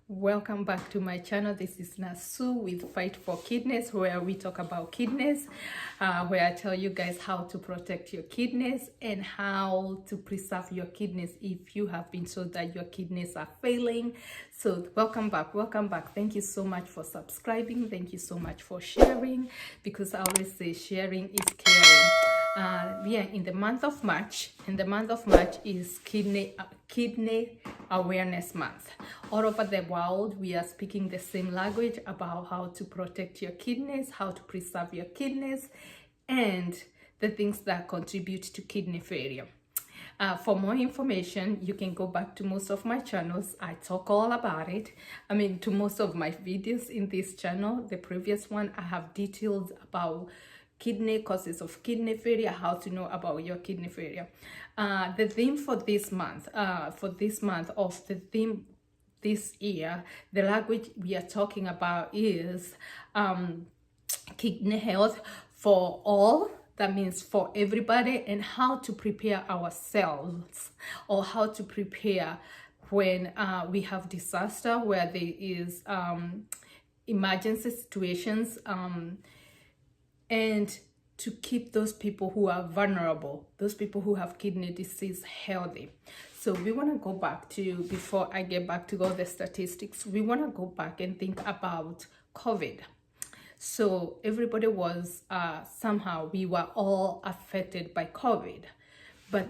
Welcome back to my channel. This is Nasu with Fight for Kidneys, where we talk about kidneys, where I tell you guys how to protect your kidneys and how to preserve your kidneys if you have been told that your kidneys are failing. So welcome back. Thank you so much for subscribing. Thank you so much for sharing, because I always say sharing is caring. We are in the month of March, and the month of March is kidney awareness month. All over the world, we are speaking the same language about how to protect your kidneys, how to preserve your kidneys, and the things that contribute to kidney failure. For more information, you can go back to most of my channels. I talk all about it. To most of my videos in this channel. The previous one, I have details about kidney causes of kidney failure, how to know about your kidney failure. The theme for this month, this year, the language we are talking about is kidney health for all. That means for everybody, and how to prepare ourselves, or how to prepare when we have disaster, where there is emergency situations, and to keep those people who are vulnerable, those people who have kidney disease, healthy. So we want to go back to, before I get back to all the statistics, we want to go back and think about COVID. So everybody was, somehow we were all affected by COVID. But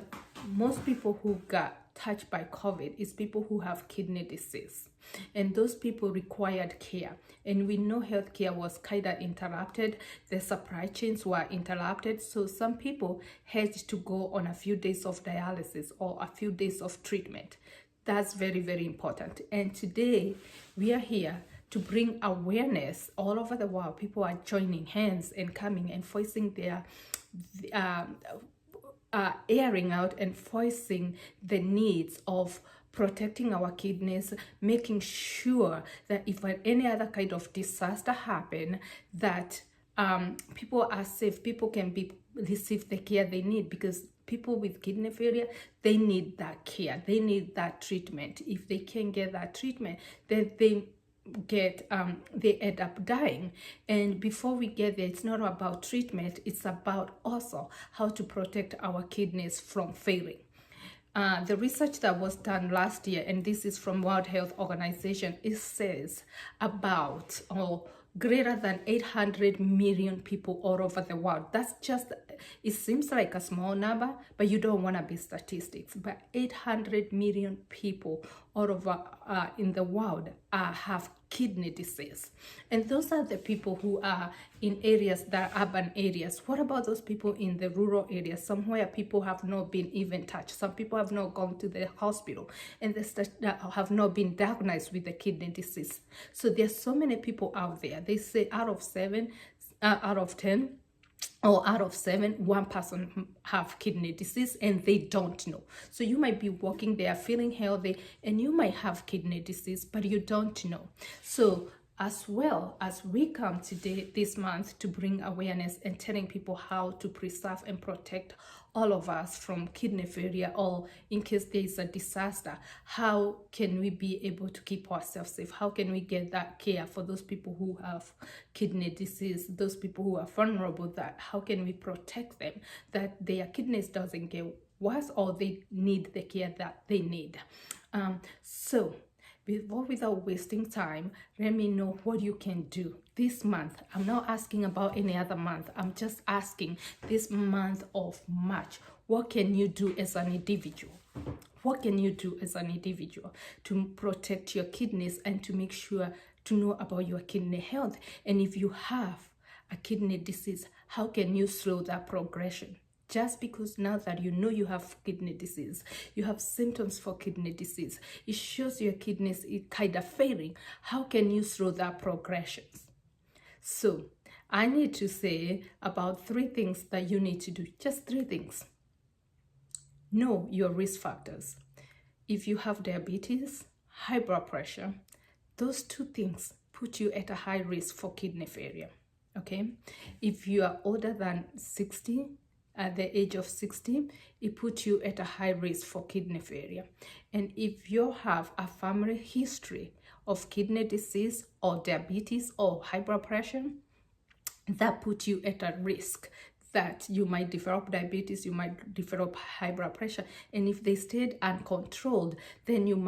most people who got touched by COVID is people who have kidney disease. And those people required care. And we know healthcare was kind of interrupted. The supply chains were interrupted. So some people had to go on a few days of dialysis or a few days of treatment. That's very, very important. And today we are here to bring awareness all over the world. People are joining hands and coming and voicing their airing out and voicing the needs of protecting our kidneys, making sure that if any other kind of disaster happen, that people are safe, people can receive the care they need, because people with kidney failure, they need that care, they need that treatment. If they can't get that treatment, then they end up dying. And before we get there, it's not about treatment, it's about also how to protect our kidneys from failing. The research that was done last year, and this is from World Health Organization, it says about greater than 800 million people all over the world. That's just, it seems like a small number, but you don't want to be statistics. But 800 million people all over in the world have kidney disease. And those are the people who are in areas that are urban areas. What about those people in the rural areas, somewhere people have not been even touched? Some people have not gone to the hospital, and they have not been diagnosed with the kidney disease. So there's so many people out there. They say out of 10, or out of 7, one person have kidney disease and they don't know. So you might be walking there feeling healthy and you might have kidney disease, but you don't know. So as well as we come today, this month, to bring awareness and telling people how to preserve and protect all of us from kidney failure, or in case there is a disaster, how can we be able to keep ourselves safe? How can we get that care for those people who have kidney disease, those people who are vulnerable, that how can we protect them, that their kidneys doesn't get worse, or they need the care that they need. So without wasting time, let me know what you can do this month. I'm not asking about any other month. I'm just asking this month of March, what can you do as an individual? What can you do as an individual to protect your kidneys and to make sure to know about your kidney health? And if you have a kidney disease, how can you slow that progression? Just because now that you know you have kidney disease, you have symptoms for kidney disease, it shows your kidneys is kind of failing. How can you slow that progressions? So I need to say about 3 things that you need to do. Just 3 things. Know your risk factors. If you have diabetes, high blood pressure, those 2 things put you at a high risk for kidney failure. Okay? If you are older than 60, at the age of 60, it puts you at a high risk for kidney failure. And if you have a family history of kidney disease or diabetes or high blood pressure, that puts you at a risk that you might develop diabetes, you might develop high blood pressure. And if they stayed uncontrolled, then you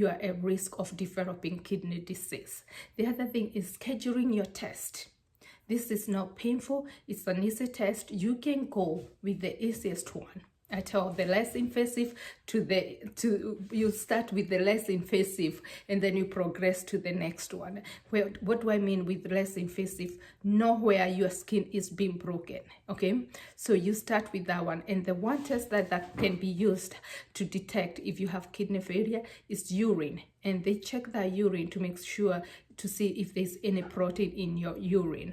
are at risk of developing kidney disease. The other thing is scheduling your test. This is not painful. It's an easy test. You can go with the easiest one. I tell the less invasive you start with the less invasive and then you progress to the next one. What do I mean with less invasive? Know where your skin is being broken. Okay, so you start with that one, and the one test that can be used to detect if you have kidney failure is urine, and they check that urine to make sure to see if there's any protein in your urine.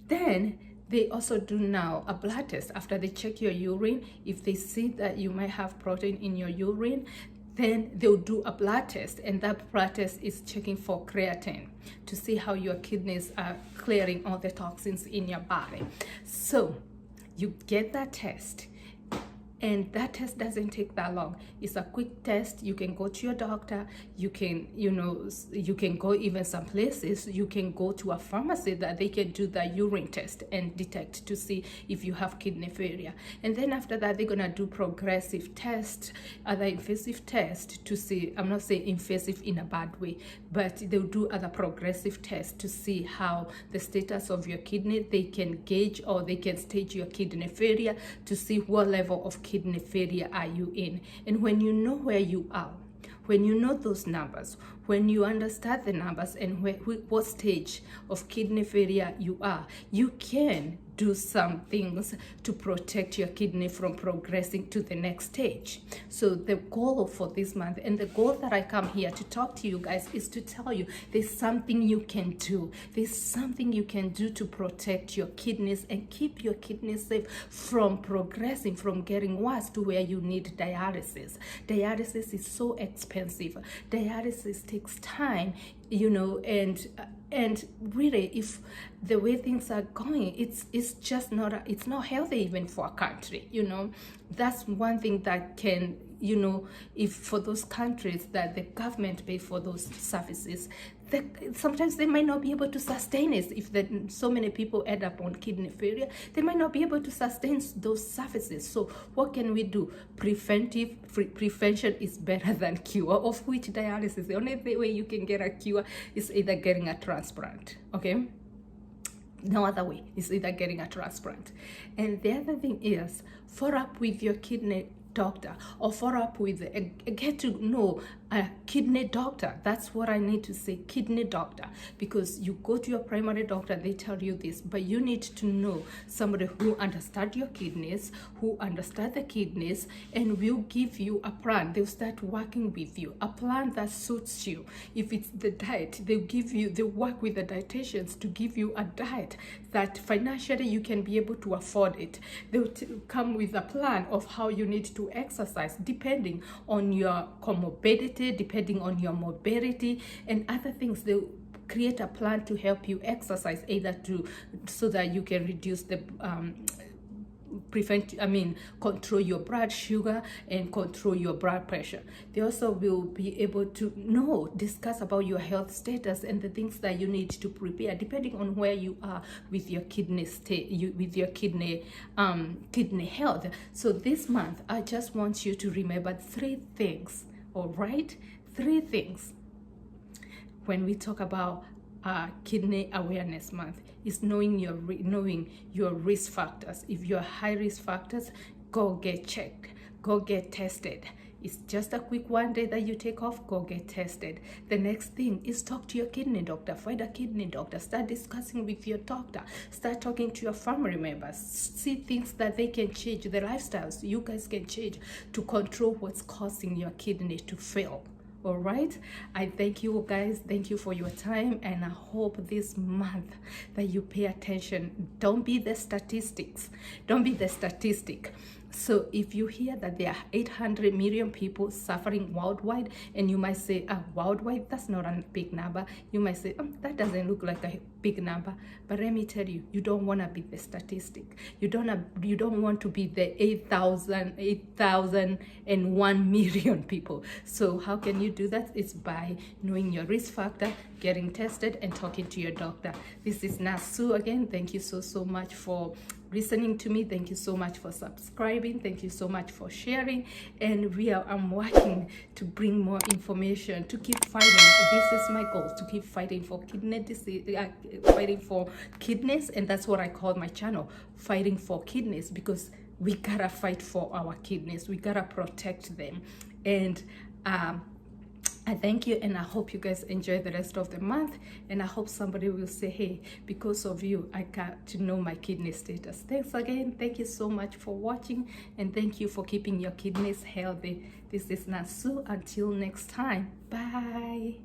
Then they also do now a blood test after they check your urine. If they see that you might have protein in your urine, then they'll do a blood test, and that blood test is checking for creatine to see how your kidneys are clearing all the toxins in your body. So you get that test, and that test doesn't take that long. It's a quick test. You can go to your doctor. You can go even some places. You can go to a pharmacy that they can do the urine test and detect to see if you have kidney failure. And then after that, they're gonna do progressive tests, other invasive tests to see. I'm not saying invasive in a bad way, but they'll do other progressive tests to see how the status of your kidney. They can gauge or they can stage your kidney failure to see what level of kidney failure are you in. And when you know where you are, when you know those numbers, when you understand the numbers and what stage of kidney failure you are, you can do some things to protect your kidney from progressing to the next stage. So the goal for this month, and the goal that I come here to talk to you guys, is to tell you there's something you can do. There's something you can do to protect your kidneys and keep your kidneys safe from progressing, from getting worse to where you need dialysis. Dialysis is so expensive. Dialysis takes time, and really, if the way things are going, it's just not it's not healthy even for a country. That's one thing that can, if for those countries that the government pay for those services, sometimes they might not be able to sustain it. If so many people end up on kidney failure, they might not be able to sustain those services. So what can we do? Prevention is better than cure, of which dialysis, the only way you can get a cure is either getting a transplant. Okay, no other way. It's either getting a transplant. And the other thing is, follow up with your kidney doctor, or follow up with get to know a kidney doctor. That's what I need to say, kidney doctor, because you go to your primary doctor, they tell you this, but you need to know somebody who understands your kidneys, who understands the kidneys, and will give you a plan. They'll start working with you, a plan that suits you. If it's the diet, they'll work with the dietitians to give you a diet that financially you can be able to afford it. They'll come with a plan of how you need to exercise depending on your comorbidity, depending on your mobility and other things. They'll create a plan to help you exercise, so that you can reduce the control your blood sugar and control your blood pressure. They also will be able to discuss about your health status and the things that you need to prepare depending on where you are with your kidney health. So this month, I just want you to remember 3 things. All right, 3 things when we talk about Kidney Awareness Month is knowing your risk factors. If you're high risk factors, go get checked, go get tested. It's just a quick one day that you take off, go get tested. The next thing is talk to your kidney doctor. Find a kidney doctor. Start discussing with your doctor. Start talking to your family members. See things that they can change, the lifestyles you guys can change to control what's causing your kidney to fail. All right, I thank you guys. Thank you for your time, and I hope this month that you pay attention. Don't be the statistics. Don't be the statistic. So if you hear that there are 800 million people suffering worldwide, and you might say, worldwide, that's not a big number. You might say, that doesn't look like a big number. But let me tell you, you don't want to be the statistic. You don't want to be the 8,001 million people. So how can you do that? It's by knowing your risk factor, getting tested, and talking to your doctor. This is Nasu again. Thank you so much for listening to me. Thank you so much for subscribing. Thank you so much for sharing. And I'm working to bring more information, to keep fighting. This is my goal, to keep fighting for kidney disease, fighting for kidneys. And that's what I call my channel, Fighting for Kidneys, because we gotta fight for our kidneys. We gotta protect them. And I thank you, and I hope you guys enjoy the rest of the month, and I hope somebody will say, hey, because of you, I got to know my kidney status. Thanks again. Thank you so much for watching, and thank you for keeping your kidneys healthy. This is Nasu. Until next time, bye.